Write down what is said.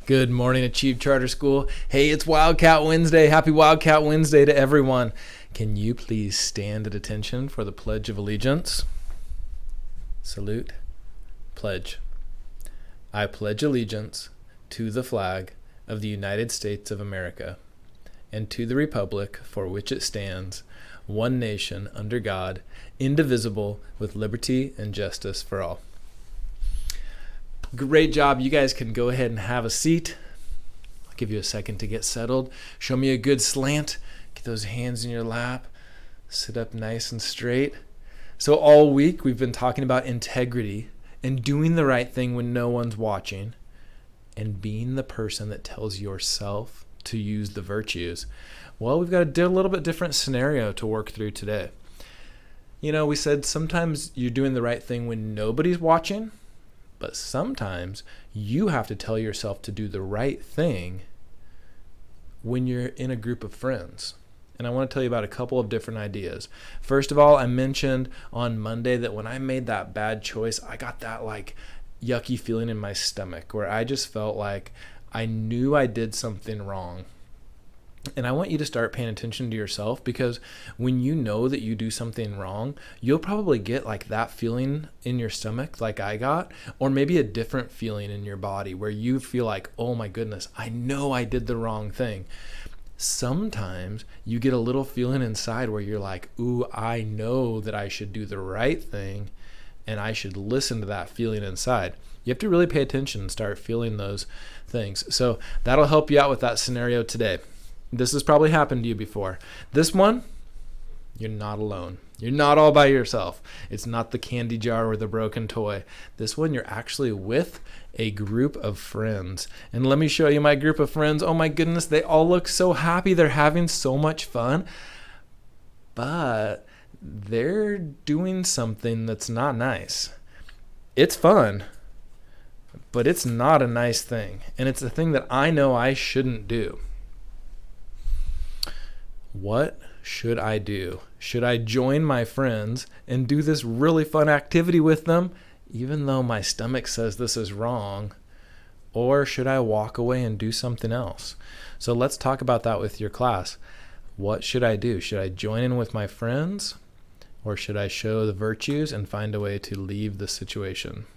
Good morning, Achieve Charter School. Hey, it's Wildcat Wednesday. Happy Wildcat Wednesday to everyone. Can you please stand at attention for the Pledge of Allegiance? Salute. Pledge. I pledge allegiance to the flag of the United States of America and to the republic for which it stands, one nation under God, indivisible, with liberty and justice for all. Great job. You guys can go ahead and have a seat. I'll give you a second to get settled. Show me a good slant. Get those hands in your lap. Sit up nice and straight. So all week we've been talking about integrity and doing the right thing when no one's watching and being the person that tells yourself to use the virtues. Well, we've got a little bit different scenario to work through today. You know, we said sometimes you're doing the right thing when nobody's watching. But sometimes you have to tell yourself to do the right thing when you're in a group of friends. And I want to tell you about a couple of different ideas. First of all, I mentioned on Monday that when I made that bad choice, I got that yucky feeling in my stomach where I just felt like I knew I did something wrong. And I want you to start paying attention to yourself, because when you know that you do something wrong, you'll probably get that feeling in your stomach like I got, or maybe a different feeling in your body where you feel like, oh my goodness, I know I did the wrong thing. Sometimes you get a little feeling inside where you're like, ooh, I know that I should do the right thing and I should listen to that feeling inside. You have to really pay attention and start feeling those things. So that'll help you out with that scenario today. This has probably happened to you before. This one, you're not alone. You're not all by yourself. It's not the candy jar or the broken toy. This one, you're actually with a group of friends. And let me show you my group of friends. Oh my goodness, they all look so happy. They're having so much fun. But they're doing something that's not nice. It's fun, but it's not a nice thing. And it's a thing that I know I shouldn't do. What should I do? Should I join my friends and do this really fun activity with them, even though my stomach says this is wrong? Or should I walk away and do something else? So let's talk about that with your class. What should I do? Should I join in with my friends? Or should I show the virtues and find a way to leave the situation?